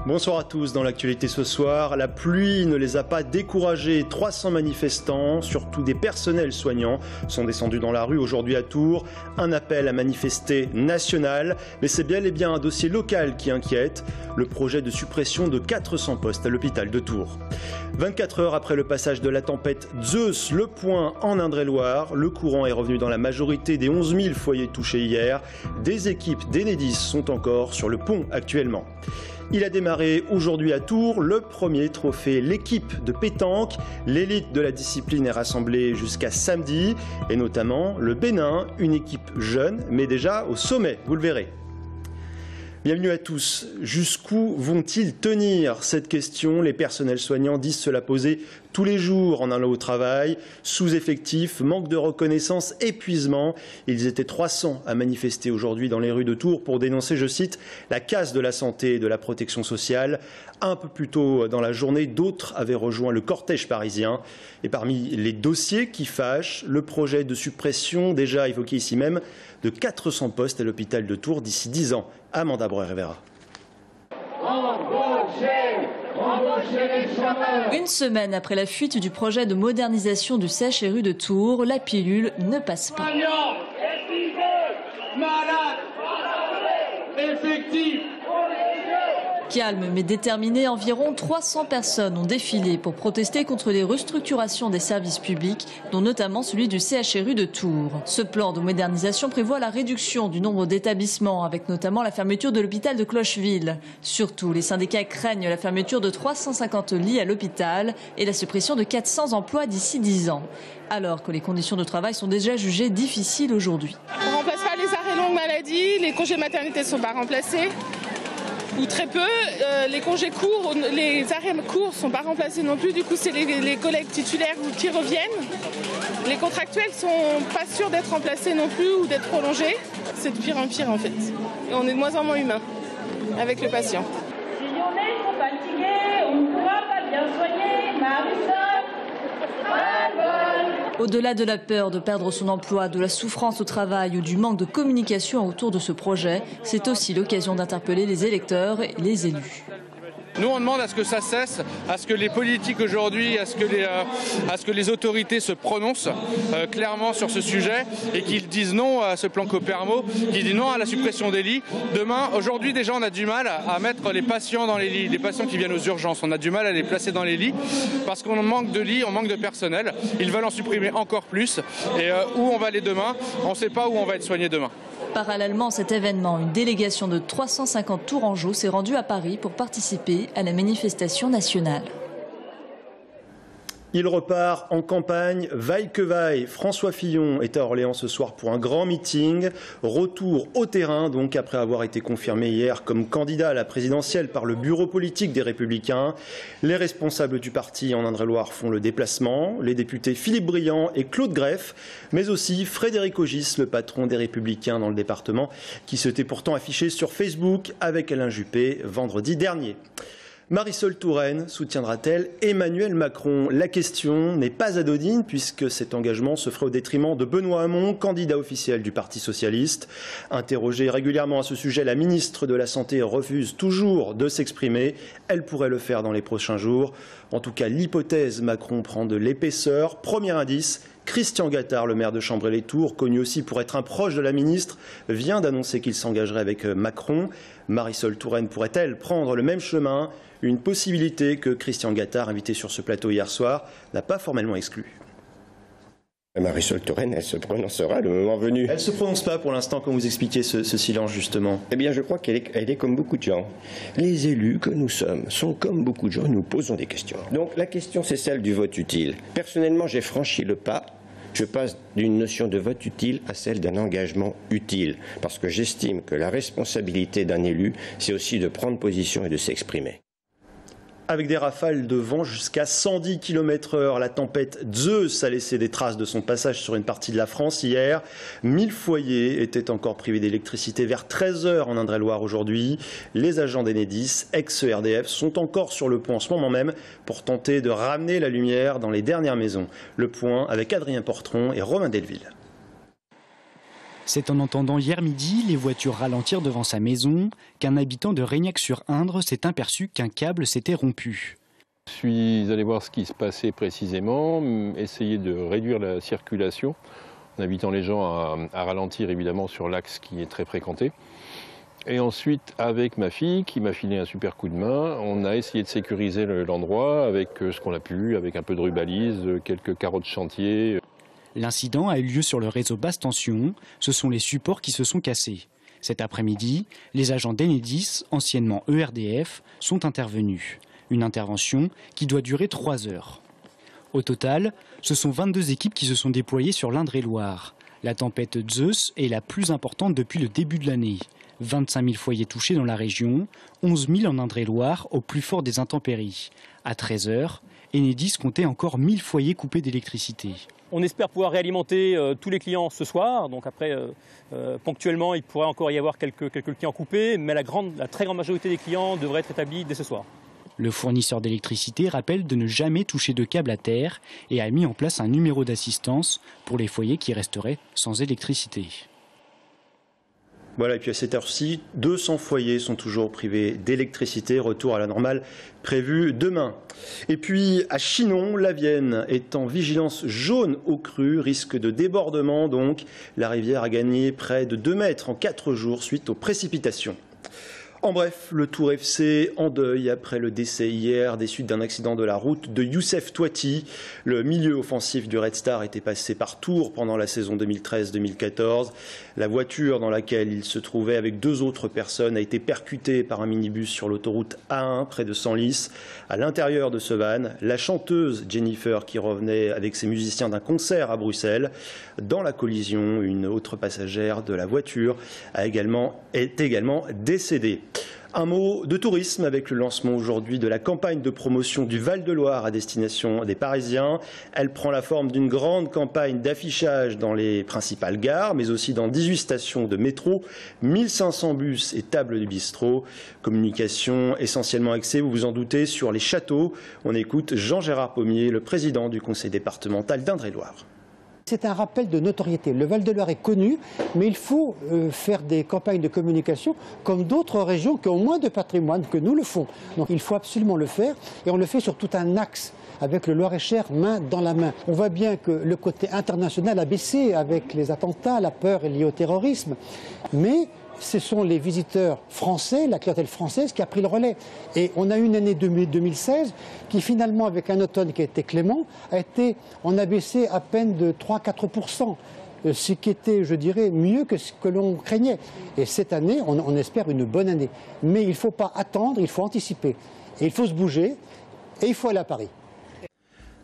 Bonsoir à tous. Dans l'actualité ce soir, la pluie ne les a pas découragés. 300 manifestants, surtout des personnels soignants, sont descendus dans la rue aujourd'hui à Tours. Un appel à manifester national, mais c'est bel et bien un dossier local qui inquiète. Le projet de suppression de 400 postes à l'hôpital de Tours. 24 heures après le passage de la tempête Zeus, le point en Indre-et-Loire. Le courant est revenu dans la majorité des 11 000 foyers touchés hier. Des équipes d'Enedis sont encore sur le pont actuellement. Il a démarré aujourd'hui à Tours le premier trophée L'équipe de pétanque. L'élite de la discipline est rassemblée jusqu'à samedi et notamment le Bénin, une équipe jeune mais déjà au sommet, vous le verrez. Bienvenue à tous. Jusqu'où vont-ils tenir? Cette question, les personnels soignants disent se la poser tous les jours en allant au travail. Sous-effectifs, manque de reconnaissance, épuisement. Ils étaient 300 à manifester aujourd'hui dans les rues de Tours pour dénoncer, je cite, la casse de la santé et de la protection sociale. Un peu plus tôt dans la journée, d'autres avaient rejoint le cortège parisien. Et parmi les dossiers qui fâchent, le projet de suppression, déjà évoqué ici même, de 400 postes à l'hôpital de Tours d'ici 10 ans. Amanda Breuer-Rivera. Une semaine après la fuite du projet de modernisation du CHRU de Tours, la pilule ne passe pas. Calme mais déterminé, environ 300 personnes ont défilé pour protester contre les restructurations des services publics, dont notamment celui du CHRU de Tours. Ce plan de modernisation prévoit la réduction du nombre d'établissements, avec notamment la fermeture de l'hôpital de Clocheville. Surtout, les syndicats craignent la fermeture de 350 lits à l'hôpital et la suppression de 400 emplois d'ici 10 ans. Alors que les conditions de travail sont déjà jugées difficiles aujourd'hui. On ne remplace pas les arrêts longue maladie, les congés maternité ne sont pas remplacés. Ou très peu, les congés courts, les arrêts courts ne sont pas remplacés non plus, du coup c'est les collègues titulaires qui reviennent. Les contractuels ne sont pas sûrs d'être remplacés non plus ou d'être prolongés. C'est de pire en pire en fait. Et on est de moins en moins humain avec le patient. Les Lyonnais sont fatigués, on ne pourra pas bien soigner, Marisol, Au-delà de la peur de perdre son emploi, de la souffrance au travail ou du manque de communication autour de ce projet, c'est aussi l'occasion d'interpeller les électeurs et les élus. Nous, on demande à ce que ça cesse, à ce que les politiques aujourd'hui, à ce que les autorités se prononcent clairement sur ce sujet et qu'ils disent non à ce plan Copermo, qu'ils disent non à la suppression des lits. Demain, aujourd'hui déjà, on a du mal à mettre les patients dans les lits, les patients qui viennent aux urgences. On a du mal à les placer dans les lits parce qu'on manque de lits, on manque de personnel. Ils veulent en supprimer encore plus. Et où on va aller demain, on ne sait pas où on va être soigné demain. Parallèlement à cet événement, une délégation de 350 Tourangeaux s'est rendue à Paris pour participer à la manifestation nationale. Il repart en campagne, vaille que vaille. François Fillon est à Orléans ce soir pour un grand meeting. Retour au terrain, donc, après avoir été confirmé hier comme candidat à la présidentielle par le bureau politique des Républicains. Les responsables du parti en Indre-et-Loire font le déplacement. Les députés Philippe Briand et Claude Greff, mais aussi Frédéric Ogis, le patron des Républicains dans le département, qui s'était pourtant affiché sur Facebook avec Alain Juppé vendredi dernier. Marisol Touraine soutiendra-t-elle Emmanuel Macron? La question n'est pas anodine puisque cet engagement se ferait au détriment de Benoît Hamon, candidat officiel du Parti socialiste. Interrogée régulièrement à ce sujet, la ministre de la Santé refuse toujours de s'exprimer. Elle pourrait le faire dans les prochains jours. En tout cas, l'hypothèse Macron prend de l'épaisseur. Premier indice, Christian Gattard, le maire de Chambray-les-Tours, connu aussi pour être un proche de la ministre, vient d'annoncer qu'il s'engagerait avec Macron. Marisol Touraine pourrait-elle prendre le même chemin? Une possibilité que Christian Gattard, invité sur ce plateau hier soir, n'a pas formellement exclue. Marisol Touraine, elle se prononcera le moment venu. Elle ne se prononce pas pour l'instant quand vous expliquez ce silence justement. Eh bien je crois qu'elle est comme beaucoup de gens. Les élus que nous sommes sont comme beaucoup de gens, nous posons des questions. Donc la question c'est celle du vote utile. Personnellement j'ai franchi le pas. Je passe d'une notion de vote utile à celle d'un engagement utile, parce que j'estime que la responsabilité d'un élu, c'est aussi de prendre position et de s'exprimer. Avec des rafales de vent jusqu'à 110 km/h, la tempête Zeus a laissé des traces de son passage sur une partie de la France hier. 1000 foyers étaient encore privés d'électricité vers 13 h en Indre-et-Loire aujourd'hui. Les agents d'Enedis, ex-ERDF, sont encore sur le pont en ce moment même pour tenter de ramener la lumière dans les dernières maisons. Le point avec Adrien Portron et Romain Delville. C'est en entendant hier midi les voitures ralentir devant sa maison qu'un habitant de Reignac-sur-Indre s'est aperçu qu'un câble s'était rompu. Je suis allé voir ce qui se passait précisément, essayer de réduire la circulation en invitant les gens à ralentir évidemment sur l'axe qui est très fréquenté. Et ensuite, avec ma fille qui m'a filé un super coup de main, on a essayé de sécuriser l'endroit avec ce qu'on a pu, avec un peu de rubalise, quelques carreaux de chantier. L'incident a eu lieu sur le réseau basse tension. Ce sont les supports qui se sont cassés. Cet après-midi, les agents d'Enedis, anciennement ERDF, sont intervenus. Une intervention qui doit durer 3 heures. Au total, ce sont 22 équipes qui se sont déployées sur l'Indre-et-Loire. La tempête Zeus est la plus importante depuis le début de l'année. 25 000 foyers touchés dans la région, 11 000 en Indre-et-Loire au plus fort des intempéries. À 13 heures, Enedis comptait encore 1000 foyers coupés d'électricité. On espère pouvoir réalimenter tous les clients ce soir. Donc après, ponctuellement, il pourrait encore y avoir quelques clients coupés, mais la très grande majorité des clients devraient être établis dès ce soir. Le fournisseur d'électricité rappelle de ne jamais toucher de câble à terre et a mis en place un numéro d'assistance pour les foyers qui resteraient sans électricité. Voilà, et puis à cette heure-ci, 200 foyers sont toujours privés d'électricité. Retour à la normale prévu demain. Et puis à Chinon, la Vienne est en vigilance jaune aux crues, risque de débordement donc. La rivière a gagné près de 2 mètres en 4 jours suite aux précipitations. En bref, le Tour FC en deuil après le décès hier des suites d'un accident de la route de Youssef Touati. Le milieu offensif du Red Star était passé par Tours pendant la saison 2013-2014. La voiture dans laquelle il se trouvait avec 2 autres personnes a été percutée par un minibus sur l'autoroute A1 près de Senlis. À l'intérieur de ce van, la chanteuse Jennifer qui revenait avec ses musiciens d'un concert à Bruxelles. Dans la collision, une autre passagère de la voiture est également décédée. Un mot de tourisme avec le lancement aujourd'hui de la campagne de promotion du Val-de-Loire à destination des Parisiens. Elle prend la forme d'une grande campagne d'affichage dans les principales gares, mais aussi dans 18 stations de métro, 1500 bus et tables de bistrot. Communication essentiellement axée, vous vous en doutez, sur les châteaux. On écoute Jean-Gérard Pommier, le président du conseil départemental d'Indre-et-Loire. C'est un rappel de notoriété. Le Val-de-Loire est connu, mais il faut faire des campagnes de communication comme d'autres régions qui ont moins de patrimoine que nous le font. Donc il faut absolument le faire, et on le fait sur tout un axe avec le Loir-et-Cher main dans la main. On voit bien que le côté international a baissé avec les attentats, la peur liée au terrorisme, mais ce sont les visiteurs français, la clientèle française qui a pris le relais. Et on a eu une année 2016 qui finalement, avec un automne qui a été clément, on a baissé à peine de 3-4%, ce qui était, je dirais, mieux que ce que l'on craignait. Et cette année, on espère une bonne année. Mais il ne faut pas attendre, il faut anticiper. Et il faut se bouger, et il faut aller à Paris.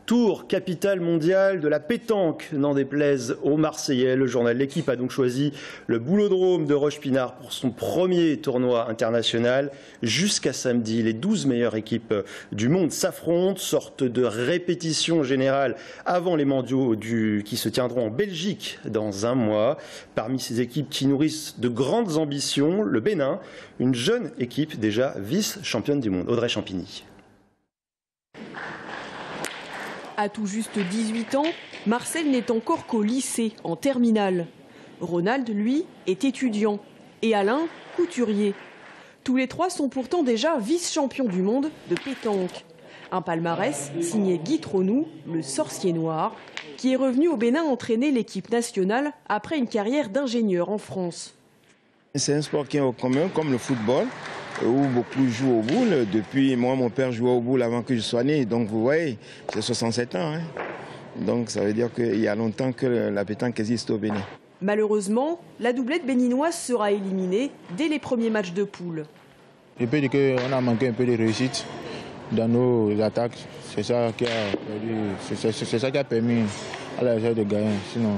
Tours, capitale mondiale de la pétanque, n'en déplaise aux Marseillais. Le journal L'Équipe a donc choisi le Boulodrome de Roche-Pinard pour son premier tournoi international. Jusqu'à samedi, les 12 meilleures équipes du monde s'affrontent, sorte de répétition générale avant les mondiaux qui se tiendront en Belgique dans un mois. Parmi ces équipes qui nourrissent de grandes ambitions, le Bénin, une jeune équipe déjà vice-championne du monde. Audrey Champigny. À tout juste 18 ans, Marcel n'est encore qu'au lycée, en terminale. Ronald, lui, est étudiant. Et Alain, couturier. Tous les 3 sont pourtant déjà vice-champions du monde de pétanque. Un palmarès signé Guy Tronou, le sorcier noir, qui est revenu au Bénin entraîner l'équipe nationale après une carrière d'ingénieur en France. C'est un sport qui est en commun, comme le football, où beaucoup jouent au boule. Depuis, moi, mon père jouait au boule avant que je sois né. Donc, vous voyez, j'ai 67 ans. Donc, ça veut dire qu'il y a longtemps que la pétanque existe au Bénin. Malheureusement, la doublette béninoise sera éliminée dès les premiers matchs de poule. Je peux dire qu'on a manqué un peu de réussite dans nos attaques. C'est ça qui a permis à la de gagner. Sinon,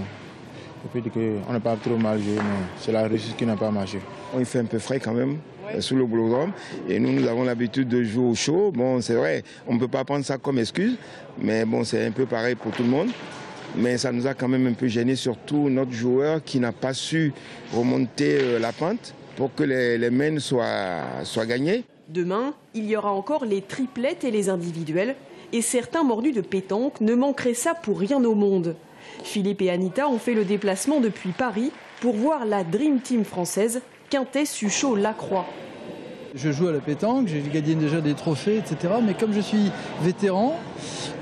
je peux dire qu'on n'a pas trop mal joué, mais c'est la réussite qui n'a pas marché. Il fait un peu frais quand même. Sous le Boulodrome, et nous avons l'habitude de jouer au chaud. Bon, c'est vrai, on ne peut pas prendre ça comme excuse, mais bon, c'est un peu pareil pour tout le monde. Mais ça nous a quand même un peu gêné, surtout notre joueur qui n'a pas su remonter la pente pour que les mains soient gagnées. Demain, il y aura encore les triplettes et les individuels, et certains mordus de pétanque ne manqueraient ça pour rien au monde. Philippe et Anita ont fait le déplacement depuis Paris pour voir la Dream Team française, Quintet, Suchot, Lacroix. Je joue à la pétanque, j'ai gagné déjà des trophées, etc. Mais comme je suis vétéran,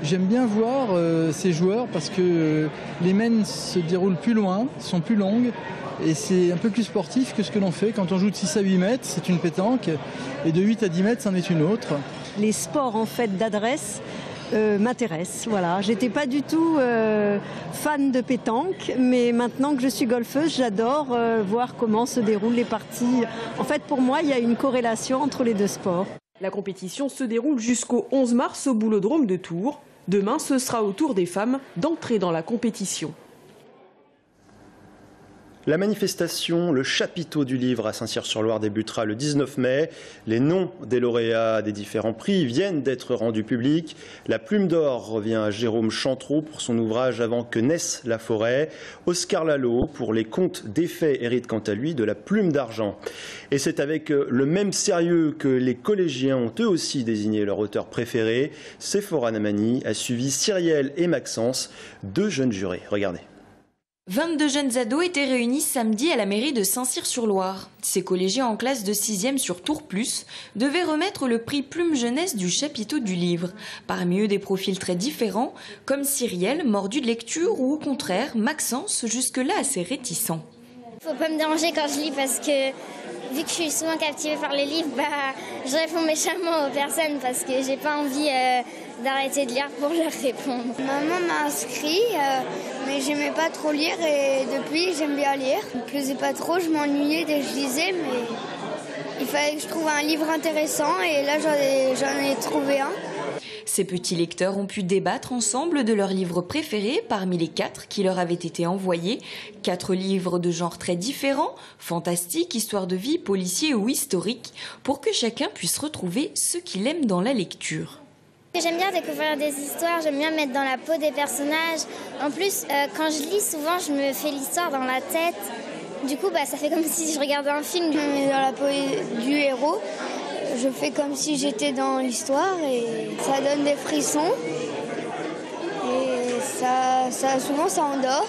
j'aime bien voir ces joueurs parce que les mènes se déroulent plus loin, sont plus longues. Et c'est un peu plus sportif que ce que l'on fait. Quand on joue de 6 à 8 mètres, c'est une pétanque. Et de 8 à 10 mètres, c'en est une autre. Les sports en fait d'adresse m'intéressent. Voilà. J'étais pas du tout fan de pétanque, mais maintenant que je suis golfeuse, j'adore voir comment se déroulent les parties. En fait, pour moi, il y a une corrélation entre les deux sports. La compétition se déroule jusqu'au 11 mars au Boulodrome de Tours. Demain, ce sera au tour des femmes d'entrer dans la compétition. La manifestation, le chapiteau du livre à Saint-Cyr-sur-Loire débutera le 19 mai. Les noms des lauréats des différents prix viennent d'être rendus publics. La Plume d'or revient à Jérôme Chantreau pour son ouvrage Avant que naisse la forêt. Oscar Lalo pour Les contes d'Effet hérite quant à lui de la Plume d'argent. Et c'est avec le même sérieux que les collégiens ont eux aussi désigné leur auteur préféré. Séphora Namani a suivi Cyrielle et Maxence, 2 jeunes jurés. Regardez. 22 jeunes ados étaient réunis samedi à la mairie de Saint-Cyr-sur-Loire. Ces collégiens en classe de 6e sur Tours Plus devaient remettre le prix Plume Jeunesse du chapiteau du livre. Parmi eux, des profils très différents, comme Cyrielle, mordu de lecture, ou au contraire, Maxence, jusque-là assez réticent. Faut pas me déranger quand je lis parce que, vu que je suis souvent captivée par les livres, je réponds méchamment aux personnes parce que j'ai pas envie d'arrêter de lire pour leur répondre. Maman m'a inscrit, mais j'aimais pas trop lire et depuis j'aime bien lire. Ça me plaisait pas trop, je m'ennuyais dès que je lisais, mais il fallait que je trouve un livre intéressant et là j'en ai trouvé un. Ces petits lecteurs ont pu débattre ensemble de leurs livres préférés parmi les 4 qui leur avaient été envoyés. 4 livres de genres très différents, fantastique, histoire de vie, policier ou historique, pour que chacun puisse retrouver ce qu'il aime dans la lecture. J'aime bien découvrir des histoires, j'aime bien me mettre dans la peau des personnages. En plus, quand je lis, souvent je me fais l'histoire dans la tête. Du coup, ça fait comme si je regardais un film. Je me mets dans la peau du héros. Je fais comme si j'étais dans l'histoire et ça donne des frissons. Et souvent ça endort.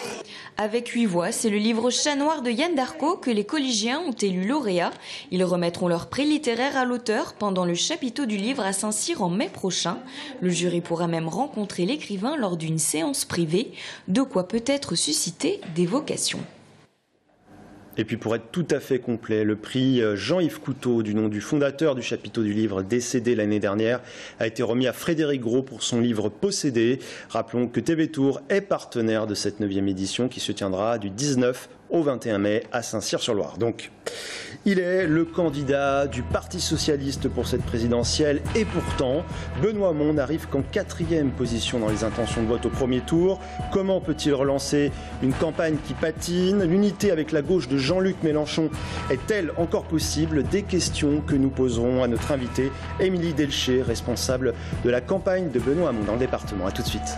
Avec 8 voix, c'est le livre Chat Noir de Yann Darcos que les collégiens ont élu lauréat. Ils remettront leur prix littéraire à l'auteur pendant le chapiteau du livre à Saint-Cyr en mai prochain. Le jury pourra même rencontrer l'écrivain lors d'une séance privée, de quoi peut-être susciter des vocations. Et puis pour être tout à fait complet, le prix Jean-Yves Couteau, du nom du fondateur du chapiteau du livre décédé l'année dernière, a été remis à Frédéric Gros pour son livre Possédé. Rappelons que TV Tours est partenaire de cette 9e édition qui se tiendra du 19 au 21 mai à Saint-Cyr-sur-Loire. Donc, il est le candidat du Parti socialiste pour cette présidentielle et pourtant, Benoît Hamon n'arrive qu'en 4e position dans les intentions de vote au premier tour. Comment peut-il relancer une campagne qui patine? L'unité avec la gauche de Jean-Luc Mélenchon est-elle encore possible? Des questions que nous poserons à notre invitée Émilie Delcher, responsable de la campagne de Benoît Hamon dans le département. A tout de suite.